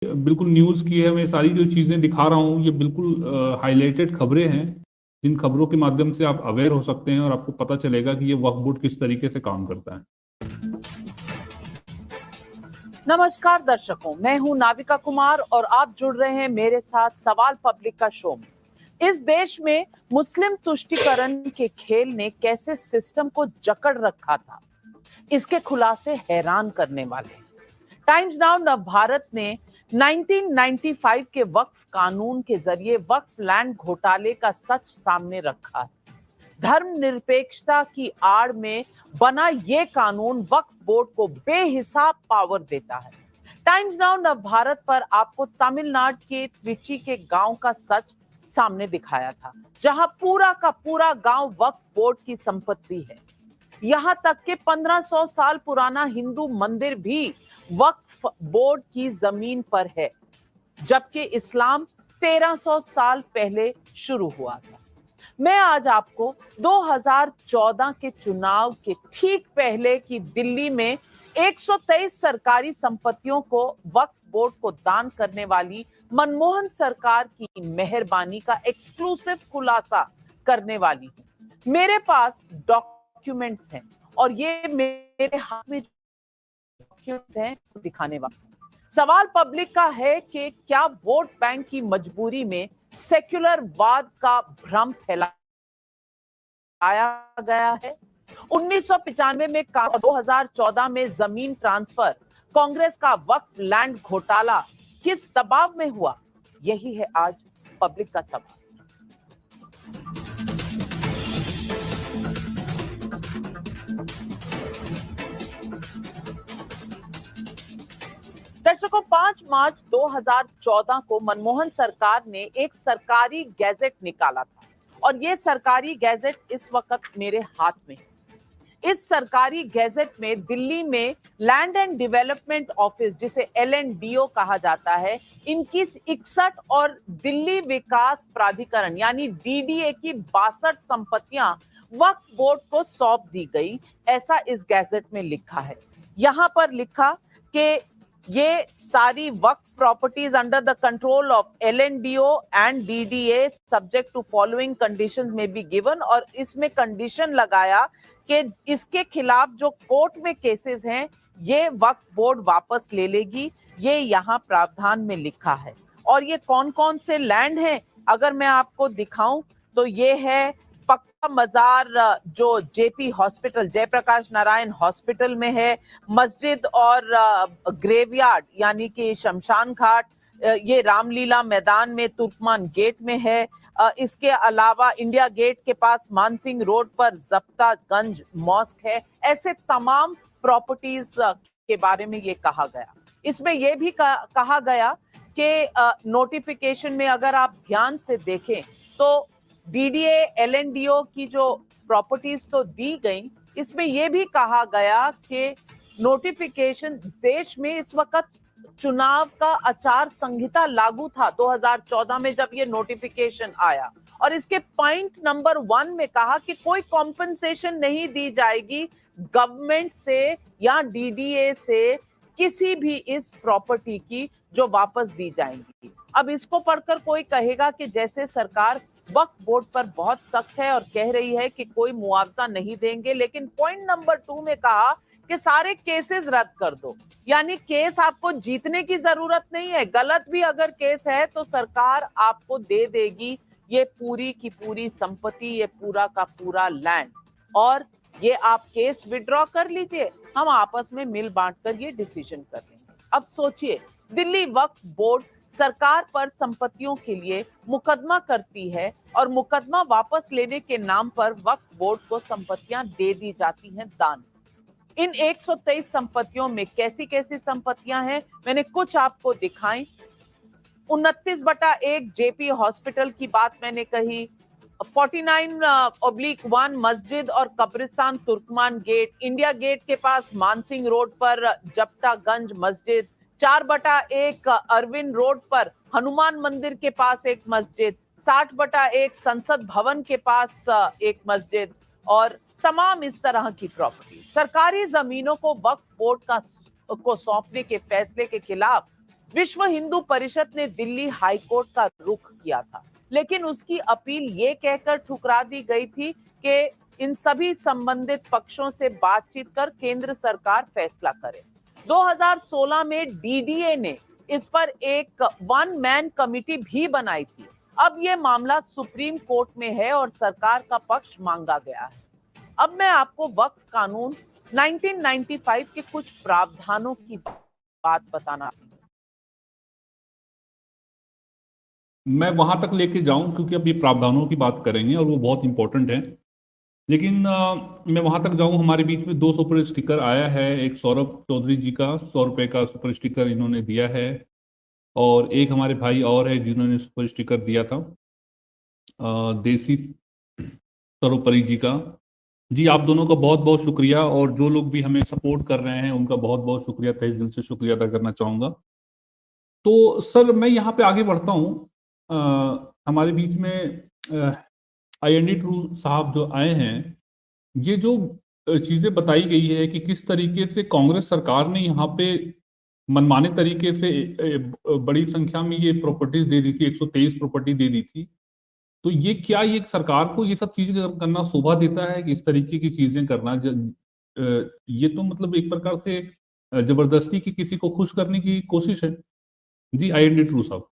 बिल्कुल न्यूज़ की है, मैं सारी जो चीज़ें दिखा रहा हूँ ये बिल्कुल हाईलाइटेड खबरें हैं, जिन खबरों के माध्यम से आप अवेयर हो सकते हैं और आपको पता चलेगा कि ये वक्फ बोर्ड किस तरीके से काम करता है। नमस्कार दर्शकों, मैं हूं नाविका कुमार और आप जुड़ रहे हैं मेरे साथ सवाल पब्लिक का शो में। इस देश में मुस्लिम तुष्टीकरण के खेल ने कैसे सिस्टम को जकड़ रखा था, इसके खुलासे हैरान करने वाले हैं। टाइम्स नाउ नव भारत ने 1995 के वक्फ कानून के जरिए वक्फ लैंड घोटाले का सच सामने रखा है। धर्मनिरपेक्षता की आड़ में बना ये कानून वक्फ बोर्ड को बेहिसाब पावर देता है। टाइम्स नाउ नव भारत पर आपको तमिलनाडु के त्रिची के गांव का सच सामने दिखाया था, जहां पूरा का पूरा गांव वक्फ बोर्ड की संपत्ति है। यहां तक कि 1500 साल पुराना हिंदू मंदिर भी वक्फ बोर्ड की जमीन पर है, जबकि इस्लाम 1300 साल पहले शुरू हुआ था। मैं आज आपको 2014 के चुनाव के ठीक पहले की दिल्ली में 123 सरकारी संपत्तियों को वक्फ बोर्ड को दान करने वाली मनमोहन सरकार की मेहरबानी का एक्सक्लूसिव खुलासा करने वाली हूं। मेरे पास डॉक्यूमेंट्स हैं और ये मेरे हाथ में डॉक्यूमेंट्स हैं दिखाने वाले। सवाल पब्लिक का है कि क्या वोट बैंक की मजबूरी में सेक्युलर वाद का भ्रम फैलाया गया है? 1995 में 2014 में जमीन ट्रांसफर, कांग्रेस का वक्फ लैंड घोटाला किस दबाव में हुआ? यही है आज पब्लिक का सवाल। दर्शकों, 5 मार्च 2014 को मनमोहन सरकार ने एक सरकारी गैजेट निकाला था और ये सरकारी गैजेट इस वक्त मेरे हाथ में है। इस सरकारी गैजेट में दिल्ली में लैंड एंड डेवलपमेंट ऑफिस, जिसे LNDO कहा जाता है, इनकी 61 और दिल्ली विकास प्राधिकरण यानी DDA की 62 संपत्तियां वक्फ बोर्ड को सौंप दी गई, ऐसा इस गैजेट में लिखा है। यहां पर लिखा कि ये सारी वक्फ properties under the control of LNDO and DDA subject to following conditions में बी गिवन, और इसमें कंडीशन लगाया कि इसके खिलाफ जो कोर्ट में केसेस हैं ये वक्फ बोर्ड वापस ले लेगी। ये यहाँ प्रावधान में लिखा है। और ये कौन कौन से लैंड हैं अगर मैं आपको दिखाऊं तो ये है पक्का मजार, जो JP hospital, Jayaprakash Narayan hospital में है, मस्जिद और ग्रेवयार्ड यानी कि शमशान घाट, ये रामलीला मैदान में तुर्कमान गेट में है। इसके अलावा इंडिया गेट के पास मानसिंह रोड पर जब्तागंज मॉस्क है। ऐसे तमाम प्रॉपर्टीज के बारे में ये कहा गया। इसमें यह भी कहा गया कि नोटिफिकेशन में अगर आप ध्यान से देखें तो DDA LNDO की जो प्रॉपर्टीज तो दी गई, इसमें यह भी कहा गया कि नोटिफिकेशन, देश में इस वक्त चुनाव का आचार संहिता लागू था 2014 में जब ये नोटिफिकेशन आया, और इसके पॉइंट नंबर 1 में कहा कि कोई कॉम्पेंसेशन नहीं दी जाएगी गवर्नमेंट से या DDA से किसी भी इस प्रॉपर्टी की जो वापस दी जाएंगी। अब इसको पढ़कर कोई कहेगा कि जैसे सरकार वक्फ बोर्ड पर बहुत सख्त है और कह रही है कि कोई मुआवजा नहीं देंगे, लेकिन पॉइंट नंबर 2 में कहा कि सारे केसेस रद्द कर दो। यानी केस आपको जीतने की जरूरत नहीं है, गलत भी अगर केस है तो सरकार आपको दे देगी ये पूरी की पूरी संपत्ति, ये पूरा का पूरा लैंड, और ये आप केस विड्रॉ कर लीजिए, हम आपस में मिल बांट कर ये डिसीजन कर लेंगे। अब सोचिए, दिल्ली वक्फ बोर्ड सरकार पर संपत्तियों के लिए मुकदमा करती है और मुकदमा वापस लेने के नाम पर वक्फ बोर्ड को संपत्तियां दे दी जाती हैं दान। इन 123 संपत्तियों में कैसी कैसी संपत्तियां हैं, मैंने कुछ आपको दिखाई। 29/1 JP हॉस्पिटल की बात मैंने कही, 49/1 मस्जिद और कब्रिस्तान तुर्कमान गेट, इंडिया गेट के पास मानसिंह रोड पर जब्तागंज मस्जिद, 4/1 अरविंद रोड पर हनुमान मंदिर के पास एक मस्जिद, 60/1 संसद भवन के पास एक मस्जिद, और तमाम इस तरह की प्रॉपर्टी। सरकारी जमीनों को वक्फ बोर्ड को सौंपने के फैसले के खिलाफ विश्व हिंदू परिषद ने दिल्ली हाईकोर्ट का रुख किया था, लेकिन उसकी अपील ये कहकर ठुकरा दी गई थी कि इन सभी संबंधित पक्षों से बातचीत कर केंद्र सरकार फैसला करे। 2016 में डीडीए ने इस पर एक वन मैन कमिटी भी बनाई थी। अब ये मामला सुप्रीम कोर्ट में है और सरकार का पक्ष मांगा गया है। अब मैं आपको वक्फ कानून 1995 के कुछ प्रावधानों की बात बताना। मैं वहां तक लेके जाऊं क्योंकि अब ये प्रावधानों की बात करेंगे और वो बहुत इंपॉर्टेंट है, लेकिन मैं वहां तक जाऊं। हमारे बीच में 2 सुपर स्टिकर आया है। एक सौरभ चौधरी जी का 100 रुपए का सुपर स्टिकर इन्होंने दिया है, और एक हमारे भाई और है जिन्होंने सुपर स्टिकर दिया था, देसी सर्वोपरि जी का। जी, आप दोनों का बहुत बहुत शुक्रिया, और जो लोग भी हमें सपोर्ट कर रहे हैं उनका बहुत बहुत शुक्रिया, तहे दिल से शुक्रिया अदा करना चाहूँगा। तो सर, मैं यहाँ पे आगे बढ़ता हूँ। हमारे बीच में IND ट्रू साहब जो आए हैं, ये जो चीज़ें बताई गई है कि किस तरीके से कांग्रेस सरकार ने यहाँ पे मनमाने तरीके से बड़ी संख्या में ये प्रॉपर्टीज दे दी थी, 123 प्रॉपर्टी दे दी थी। तो ये क्या, ये सरकार को ये सब चीजें करना शोभा देता है कि इस तरीके की चीजें करना? ये तो मतलब एक प्रकार से जबरदस्ती की किसी को खुश करने की कोशिश है। जी, IND ट्रू साहब।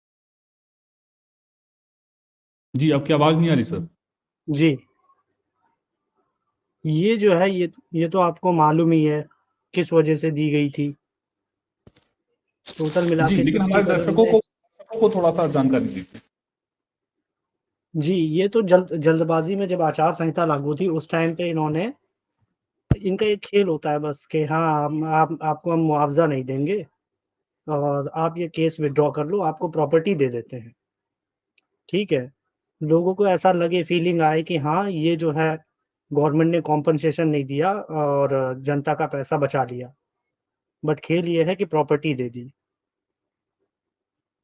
जी, आपकी आवाज नहीं आ रही सर। जी, ये जो है ये तो आपको मालूम ही है किस वजह से दी गई थी। टोटल मिला जी, के लेकिन हमारे 60 करोड़ दर्शकों को थोड़ा सा जानकारी दीजिए। जी, ये तो जल्दबाजी में जब आचार संहिता लागू थी उस टाइम पे इनका एक खेल होता है बस कि हाँ, आपको हम मुआवजा नहीं देंगे और आप ये केस विथड्रॉ कर लो, आपको प्रॉपर्टी दे देते हैं। ठीक है? लोगों को ऐसा लगे, फीलिंग आए कि हाँ, ये जो है गवर्नमेंट ने कॉम्पेंसेशन नहीं दिया और जनता का पैसा बचा लिया। बट खेल ये है कि प्रॉपर्टी दे दी।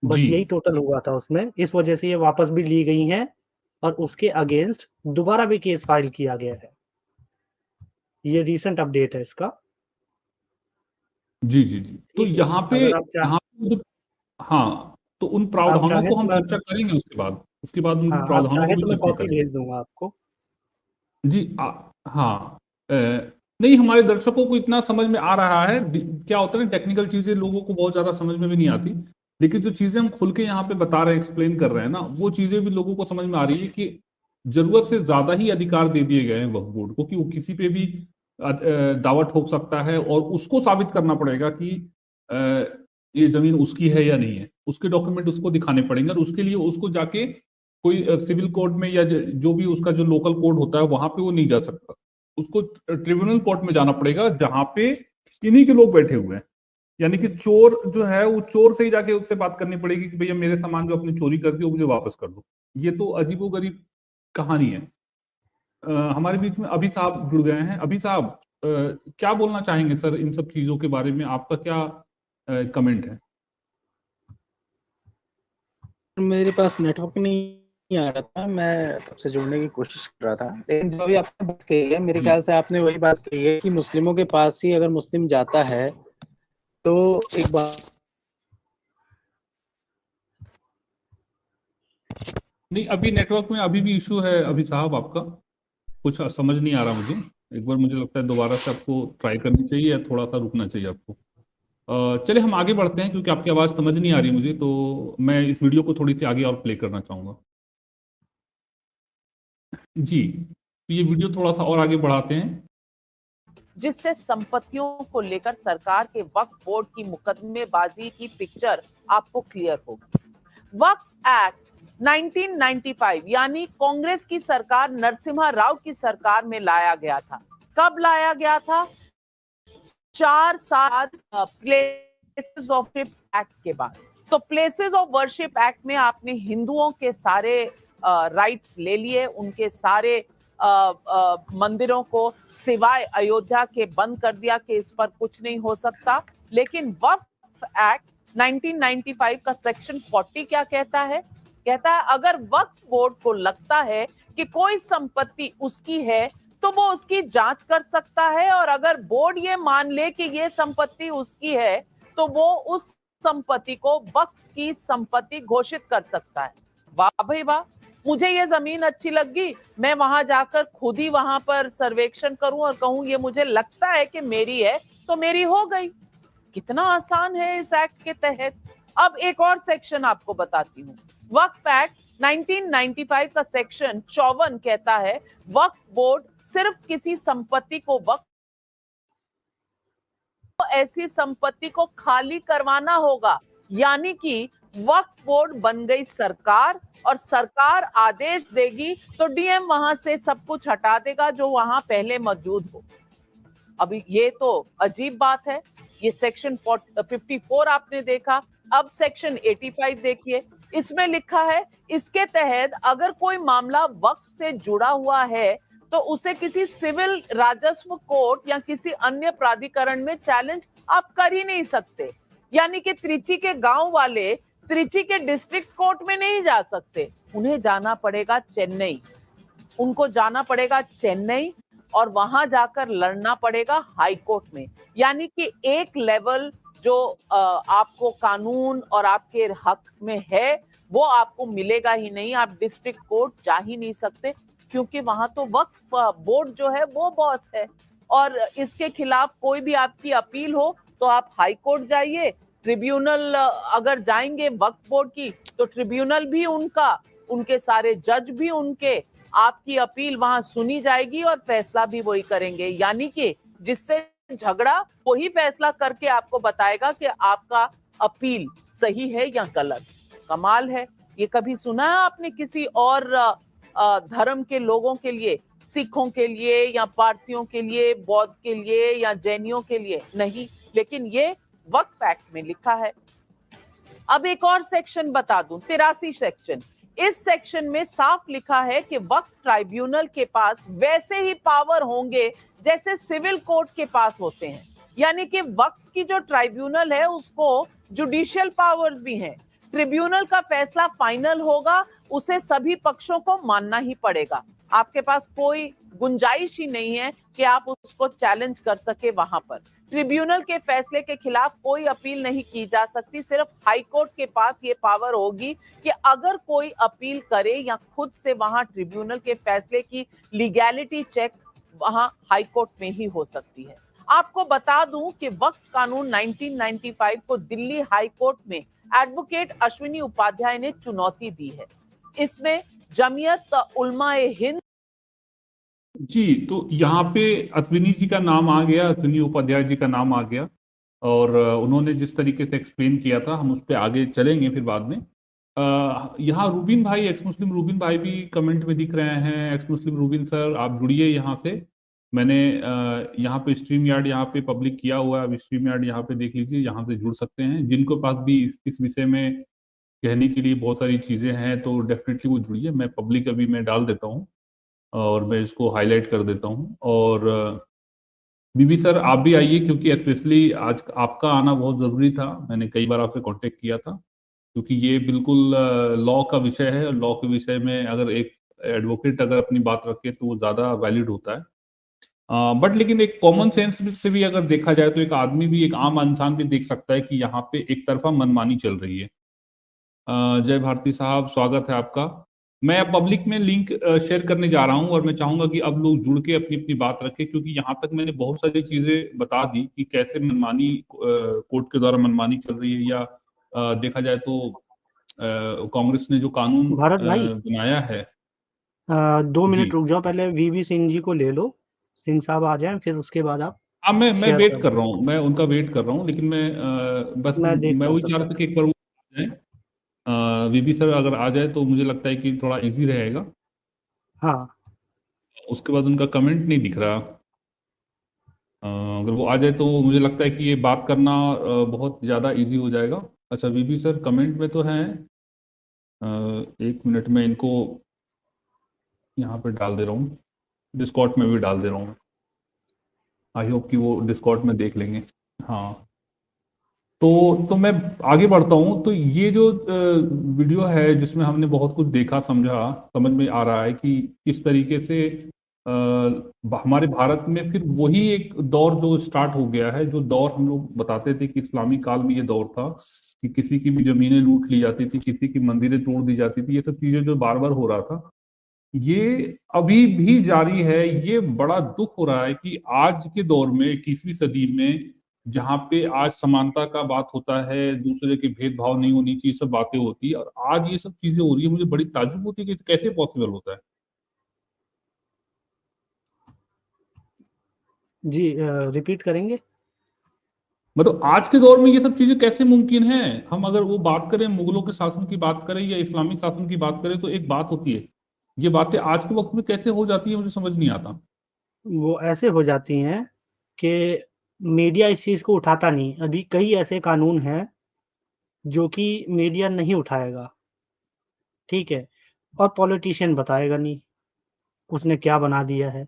बस जी, यही टोटल हुआ था उसमें। इस वजह से ये वापस भी ली गई हैं और उसके अगेंस्ट दोबारा भी केस फाइल किया गया है। ये रीसेंट अपडेट है इसका। जी, जी, जी। तो ठीक है? यहाँ पे अगर आप हाँ, तो उन प्रावधानों चाहें को तो हम मैं चर्चा करेंगे उसके बाद उन हाँ, आप प्रावधानों को चाहें भी तो मैं चर्चा कॉपी करेंगे। भेज दूँगा आपको। जी, हाँ। नहीं, हमारे दर्शकों को इतना समझ में आ रहा है। क्या होता है ना, टेक्निकल चीजें लोगों को बहुत ज्यादा समझ में भी नहीं आती, लेकिन जो चीजें हम खुल के यहाँ पे बता रहे हैं, एक्सप्लेन कर रहे हैं ना, वो चीजें भी लोगों को समझ में आ रही है कि जरूरत से ज्यादा ही अधिकार दे दिए गए हैं वक्फ बोर्ड को, कि वो किसी पे भी दावा ठोक सकता है और उसको साबित करना पड़ेगा कि अ, ये जमीन उसकी है या नहीं है। उसके डॉक्यूमेंट उसको दिखाने पड़ेंगे, और उसके लिए उसको जाके कोई सिविल कोर्ट में या जो भी उसका जो लोकल कोर्ट होता है वहां पे वो नहीं जा सकता। उसको ट्रिब्यूनल कोर्ट में जाना पड़ेगा, जहां पे इन्हीं के लोग बैठे हुए हैं। यानी कि चोर जो है वो चोर से ही जाके उससे बात करनी पड़ेगी कि भैया मेरे सामान जो आपने चोरी कर दिया वो मुझे वापस कर दो। ये तो अजीबोगरीब कहानी है। हमारे बीच में अभी साहब जुड़ गए हैं। अभी साहब, क्या बोलना चाहेंगे सर इन सब चीजों के बारे में? आपका क्या कमेंट है? मेरे पास नेटवर्क नहीं आ रहा था, मैं तब से जुड़ने की कोशिश कर रहा था, लेकिन जो भी आपने बात कही है मेरे जी, ख्याल से आपने वही बात कही है कि मुस्लिमों के पास ही अगर मुस्लिम जाता है तो एक बार नहीं, अभी नेटवर्क में अभी भी इशू है अभी साहब आपका। कुछ समझ नहीं आ रहा मुझे। एक बार मुझे लगता है दोबारा से आपको ट्राई करनी चाहिए या थोड़ा सा रुकना चाहिए आपको। चलिए हम आगे बढ़ते हैं, क्योंकि आपकी आवाज़ समझ नहीं आ रही मुझे, तो मैं इस वीडियो को थोड़ी सी आगे और प्ले करना चाहूँगा। जी, तो ये वीडियो थोड़ा सा और आगे बढ़ाते हैं, जिससे संपत्तियों को लेकर सरकार के वक्फ बोर्ड की मुकदमेबाजी की पिक्चर आपको क्लियर होगी। वक्फ एक्ट 1995 यानी कांग्रेस की सरकार, नरसिम्हा राव की सरकार में लाया गया था। कब लाया गया था? 4 साल प्लेसेस ऑफ वर्शिप एक्ट के बाद। तो प्लेसेस ऑफ वर्शिप एक्ट में आपने हिंदुओं के सारे राइट्स ले लिए, उनके सारे मंदिरों को सिवाय अयोध्या के बंद कर दिया कि इस पर कुछ नहीं हो सकता। लेकिन वक्फ एक्ट 1995 का सेक्शन 40 क्या कहता है? कहता है अगर वक्फ बोर्ड को लगता है कि कोई संपत्ति उसकी है तो वो उसकी जांच कर सकता है, और अगर बोर्ड ये मान ले कि ये संपत्ति उसकी है तो वो उस संपत्ति को वक्फ की संपत्ति घोषित कर सकता है। वाह भाई वाह, मुझे ये जमीन अच्छी लगी, मैं वहां जाकर खुद ही वहां पर सर्वेक्षण करूं और कहूं ये मुझे लगता है कि मेरी है, तो मेरी हो गई। कितना आसान है इस एक्ट के तहत। अब एक और सेक्शन आपको बताती हूँ। वक्फ एक्ट 1995 का सेक्शन 54 कहता है वक्फ बोर्ड सिर्फ किसी संपत्ति को वक्फ, तो ऐसी संपत्ति को खाली करवाना होगा। यानी कि वक्फ बोर्ड बन गई सरकार और सरकार आदेश देगी तो डीएम वहां से सब कुछ हटा देगा जो वहां पहले मौजूद हो। अभी ये तो अजीब बात है। ये सेक्शन 54 आपने देखा, अब सेक्शन 85 देखिए। इसमें लिखा है इसके तहत अगर कोई मामला वक्फ से जुड़ा हुआ है तो उसे किसी सिविल राजस्व कोर्ट या किसी अन्य प्राधिकरण में चैलेंज आप कर ही नहीं सकते। यानी कि त्रिची के गांव वाले त्रिची के डिस्ट्रिक्ट कोर्ट में नहीं जा सकते, उन्हें जाना पड़ेगा चेन्नई। उनको जाना पड़ेगा चेन्नई और वहां जाकर लड़ना पड़ेगा हाई कोर्ट में। यानी कि एक लेवल जो आपको कानून और आपके हक में है वो आपको मिलेगा ही नहीं। आप डिस्ट्रिक्ट कोर्ट जा ही नहीं सकते क्योंकि वहां तो वक्फ बोर्ड जो है वो बॉस है। और इसके खिलाफ कोई भी आपकी अपील हो तो आप हाई कोर्ट जाइए। ट्रिब्यूनल अगर जाएंगे वक्फ बोर्ड की तो ट्रिब्यूनल भी उनका, उनके सारे जज भी उनके, आपकी अपील वहां सुनी जाएगी और फैसला भी वही करेंगे। यानी कि जिससे झगड़ा वही फैसला करके आपको बताएगा कि आपका अपील सही है या गलत। कमाल है। ये कभी सुना है आपने किसी और धर्म के लोगों के लिए, सिखों के लिए या पारसियों के लिए, बौद्ध के लिए या जैनियों के लिए? नहीं, लेकिन ये वक्फ एक्ट में लिखा है। अब एक और सेक्शन बता दूं, 83 सेक्शन। इस सेक्शन में साफ लिखा है कि वक्फ ट्राइब्यूनल के पास वैसे ही पावर होंगे जैसे सिविल कोर्ट के पास होते हैं। यानी कि वक्फ की जो ट्राइब्यूनल है उसको जुडिशियल पावर्स भी हैं। ट्रिब्यूनल का फैसला फाइनल होगा, उसे सभी पक्षों को मानना ही पड़ेगा। आपके पास कोई गुंजाइश ही नहीं है कि आप उसको चैलेंज कर सके वहां पर। ट्रिब्यूनल के फैसले के खिलाफ कोई अपील नहीं की जा सकती। सिर्फ हाई कोर्ट के पास ये पावर होगी कि अगर कोई अपील करे या खुद से वहां ट्रिब्यूनल के फैसले की लीगैलिटी चेक वहां हाई कोर्ट में ही हो सकती है। आपको बता दूं कि वक्फ कानून 1995 को दिल्ली हाई कोर्ट में एडवोकेट अश्विनी उपाध्याय ने चुनौती दी है। इसमें जमीयत उलमा-ए हिंद जी, तो यहाँ पे अश्विनी जी का नाम आ गया, अश्विनी उपाध्याय जी का नाम आ गया और उन्होंने जिस तरीके से एक्सप्लेन किया था हम उस पर आगे चलेंगे फिर बाद में। यहाँ रूबिन भाई, एक्स मुस्लिम रूबिन भाई भी कमेंट में दिख रहे हैं। एक्स मुस्लिम रूबिन सर आप जुड़िए यहाँ से। मैंने यहाँ पे स्ट्रीम यार्ड यहाँ पे पब्लिक किया हुआ है। अब स्ट्रीम यार्ड यहाँ पे देख लीजिए, यहाँ से जुड़ सकते हैं। जिनको पास भी इस विषय में कहने के लिए बहुत सारी चीज़ें हैं तो डेफिनेटली वो जुड़िए। मैं पब्लिक अभी मैं डाल देता हूँ और मैं इसको हाईलाइट कर देता हूँ। और बीबी सर आप भी आइए क्योंकि स्पेशली आज आपका आना बहुत ज़रूरी था। मैंने कई बार आपसे कांटेक्ट किया था क्योंकि ये बिल्कुल लॉ का विषय है। लॉ के विषय में अगर एक एडवोकेट अगर अपनी बात रखे तो वो ज़्यादा वैलिड होता है। बट लेकिन एक कॉमन सेंस से भी अगर देखा जाए तो एक आदमी भी, एक आम इंसान भी देख सकता है कि यहाँ पे एक तरफा मनमानी चल रही है। जय भारती साहब, स्वागत है आपका। मैं पब्लिक में लिंक शेयर करने जा रहा हूं और मैं चाहूंगा कि अब लोग जुड़ के अपनी अपनी बात रखें क्योंकि यहाँ तक मैंने बहुत सारी चीजें बता दी कि कैसे मनमानी कोर्ट के द्वारा मनमानी चल रही है। या देखा जाए तो कांग्रेस ने जो कानून बनाया है। 2 मिनट रुक जाओ, पहले वीवी सिंह जी को ले लो। सिंह साहब आ जाएं फिर उसके बाद आप। हाँ, मैं वेट कर रहा हूँ, मैं उनका वेट कर रहा हूँ। लेकिन मैं बस मैं वही चाह रहा था कि एक बार वो आ जाए। वीबी सर अगर आ जाए तो मुझे लगता है कि थोड़ा इजी रहेगा। हाँ, उसके बाद उनका कमेंट नहीं दिख रहा। अगर वो आ जाए तो मुझे लगता है कि ये बात करना बहुत ज़्यादा इजी हो जाएगा। अच्छा, वीबी सर कमेंट में तो हैं। 1 मिनट में इनको यहाँ पे डाल दे रहा हूँ, डिस्कॉर्ड में भी डाल दे रहा हूँ। आई होप कि वो डिस्कॉर्ड में देख लेंगे। हाँ, तो मैं आगे बढ़ता हूँ। तो ये जो वीडियो है जिसमें हमने बहुत कुछ देखा, समझा, समझ में आ रहा है कि किस तरीके से हमारे भारत में फिर वही एक दौर जो स्टार्ट हो गया है, जो दौर हम लोग बताते थे कि इस्लामी काल में ये दौर था कि किसी की भी जमीनें लूट ली जाती थी, किसी की मंदिरें तोड़ दी जाती थी, ये सब चीजें जो बार बार हो रहा था, ये अभी भी जारी है। ये बड़ा दुख हो रहा है कि आज के दौर में 21वीं सदी में, जहाँ पे आज समानता का बात होता है, दूसरे के भेदभाव नहीं होनी चाहिए, सब बातें होती है, और आज ये सब चीजें हो रही है। मुझे बड़ी ताज्जुब होती है कि कैसे पॉसिबल होता है। जी रिपीट करेंगे? मतलब आज के दौर में ये सब चीजें कैसे मुमकिन है? हम अगर वो बात करें, मुगलों के शासन की बात करें या इस्लामिक शासन की बात करें, तो एक बात होती है, ये बातें आज के वक्त में कैसे हो जाती है, मुझे समझ नहीं आता। वो ऐसे हो जाती हैं कि मीडिया इस चीज़ को उठाता नहीं। अभी कई ऐसे कानून हैं जो कि मीडिया नहीं उठाएगा, ठीक है? और पॉलिटिशियन बताएगा नहीं, उसने क्या बना दिया है।